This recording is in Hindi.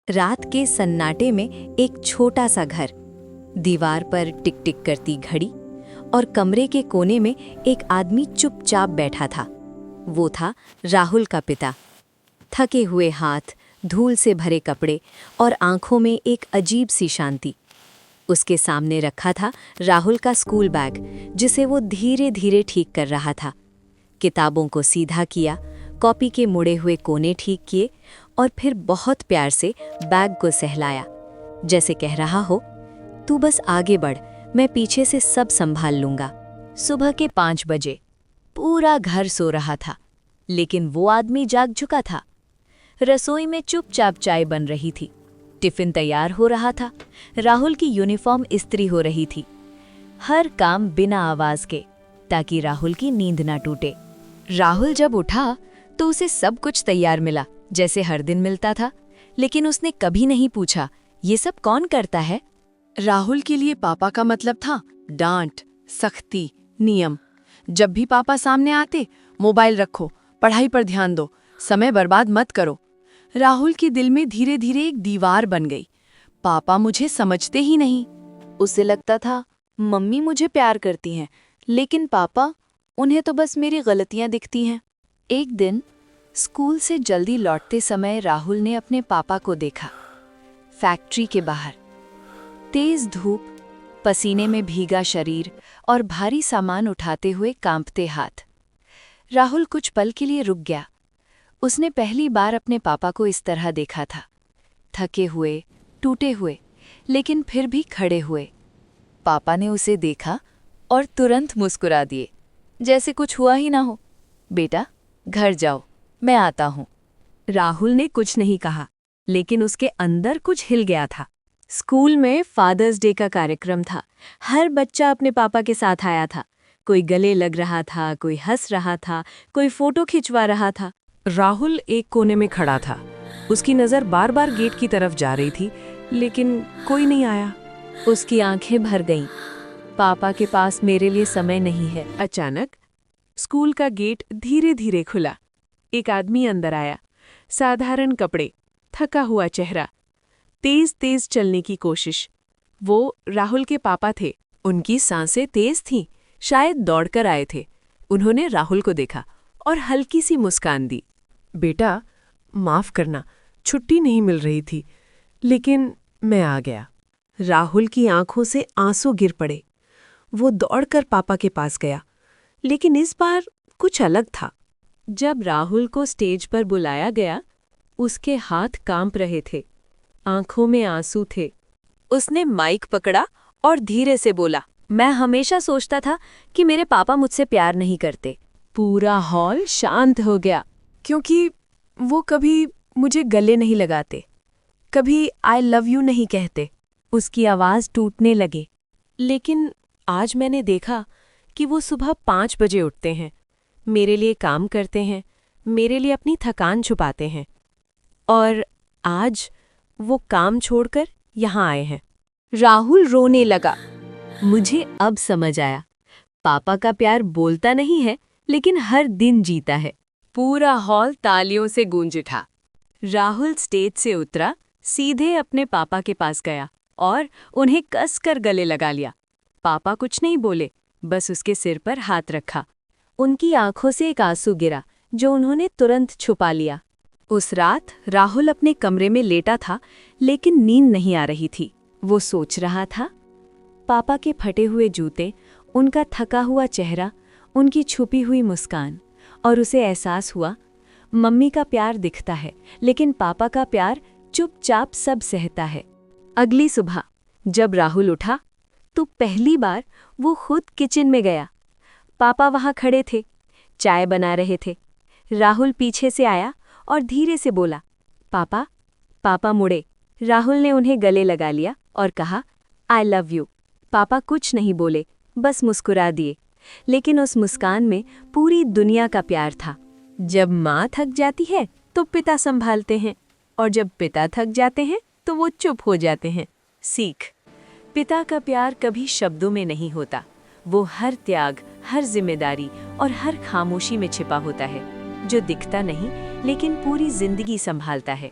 रात के सन्नाटे में एक छोटा सा घर, दीवार पर टिक टिक करती घड़ी और कमरे के कोने में एक आदमी चुपचाप बैठा था। वो था राहुल का पिता। थके हुए हाथ, धूल से भरे कपड़े और आंखों में एक अजीब सी शांति। उसके सामने रखा था राहुल का स्कूल बैग, जिसे वो धीरे धीरे ठीक कर रहा था। किताबों को सीधा किया, कॉपी के मुड़े हुए कोने ठीक किए और फिर बहुत प्यार से बैग को सहलाया, जैसे कह रहा हो, तू बस आगे बढ़, मैं पीछे से सब संभाल लूंगा। सुबह के 5 बजे पूरा घर सो रहा था, लेकिन वो आदमी जाग चुका था। रसोई में चुपचाप चाय बन रही थी, टिफिन तैयार हो रहा था, राहुल की यूनिफॉर्म इस्त्री हो रही थी। हर काम बिना आवाज के, ताकि राहुल की नींद ना टूटे। राहुल जब उठा तो उसे सब कुछ तैयार मिला, जैसे हर दिन मिलता था, लेकिन उसने कभी नहीं पूछा, ये सब कौन करता है? राहुल के लिए पापा का मतलब था डांट, सख्ती, नियम। जब भी पापा सामने आते, मोबाइल रखो, पढ़ाई पर ध्यान दो, समय बर्बाद मत करो। राहुल के दिल में धीरे धीरे एक दीवार बन गई। पापा मुझे समझते ही नहीं। उसे लगता था मम्मी मुझे प्यार करती हैं, लेकिन पापा, उन्हें तो बस मेरी गलतियां दिखती हैं। एक दिन स्कूल से जल्दी लौटते समय राहुल ने अपने पापा को देखा। फैक्ट्री के बाहर तेज धूप, पसीने में भीगा शरीर और भारी सामान उठाते हुए कांपते हाथ। राहुल कुछ पल के लिए रुक गया। उसने पहली बार अपने पापा को इस तरह देखा था, थके हुए, टूटे हुए, लेकिन फिर भी खड़े हुए। पापा ने उसे देखा और तुरंत मुस्कुरा दिए, जैसे कुछ हुआ ही ना हो। बेटा, घर जाओ, मैं आता हूँ। राहुल ने कुछ नहीं कहा, लेकिन उसके अंदर कुछ हिल गया था। स्कूल में फादर्स डे का कार्यक्रम था। हर बच्चा अपने पापा के साथ आया था। कोई गले लग रहा था, कोई हंस रहा था, कोई फोटो खिंचवा रहा था। राहुल एक कोने में खड़ा था। उसकी नज़र बार बार गेट की तरफ जा रही थी, लेकिन कोई नहीं आया। उसकी आंखें भर गईं। पापा के पास मेरे लिए समय नहीं है। अचानक स्कूल का गेट धीरे धीरे खुला। एक आदमी अंदर आया। साधारण कपड़े, थका हुआ चेहरा, तेज तेज चलने की कोशिश। वो राहुल के पापा थे। उनकी सांसें तेज थीं, शायद दौड़कर आए थे। उन्होंने राहुल को देखा और हल्की सी मुस्कान दी। बेटा, माफ करना, छुट्टी नहीं मिल रही थी, लेकिन मैं आ गया। राहुल की आंखों से आंसू गिर पड़े। वो दौड़कर पापा के पास गया, लेकिन इस बार कुछ अलग था। जब राहुल को स्टेज पर बुलाया गया, उसके हाथ कांप रहे थे, आंखों में आंसू थे। उसने माइक पकड़ा और धीरे से बोला, मैं हमेशा सोचता था कि मेरे पापा मुझसे प्यार नहीं करते। पूरा हॉल शांत हो गया, क्योंकि वो कभी मुझे गले नहीं लगाते, कभी आई लव यू नहीं कहते। उसकी आवाज़ टूटने लगी। लेकिन आज मैंने देखा कि वो सुबह 5 बजे उठते हैं, मेरे लिए काम करते हैं, मेरे लिए अपनी थकान छुपाते हैं। और आज वो काम छोड़कर यहाँ आए हैं। राहुल रोने लगा। मुझे अब समझ आया, पापा का प्यार बोलता नहीं है, लेकिन हर दिन जीता है। पूरा हॉल तालियों से गूंज उठा। राहुल स्टेज से उतरा, सीधे अपने पापा के पास गया और उन्हें कसकर गले लगा लिया। पापा कुछ नहीं बोले, बस उसके सिर पर हाथ रखा। उनकी आंखों से एक आंसू गिरा, जो उन्होंने तुरंत छुपा लिया। उस रात राहुल अपने कमरे में लेटा था, लेकिन नींद नहीं आ रही थी। वो सोच रहा था, पापा के फटे हुए जूते, उनका थका हुआ चेहरा, उनकी छुपी हुई मुस्कान, और उसे एहसास हुआ, मम्मी का प्यार दिखता है, लेकिन पापा का प्यार चुपचाप सब सहता है। अगली सुबह जब राहुल उठा, तो पहली बार वो खुद किचन में गया। पापा वहाँ खड़े थे, चाय बना रहे थे। राहुल पीछे से आया और धीरे से बोला, पापा। पापा मुड़े। राहुल ने उन्हें गले लगा लिया और कहा, आई लव यू। पापा कुछ नहीं बोले, बस मुस्कुरा दिए, लेकिन उस मुस्कान में पूरी दुनिया का प्यार था। जब माँ थक जाती है तो पिता संभालते हैं, और जब पिता थक जाते हैं तो वो चुप हो जाते हैं। सीख, पिता का प्यार कभी शब्दों में नहीं होता, वो हर त्याग, हर जिम्मेदारी और हर खामोशी में छिपा होता है, जो दिखता नहीं लेकिन पूरी जिंदगी संभालता है।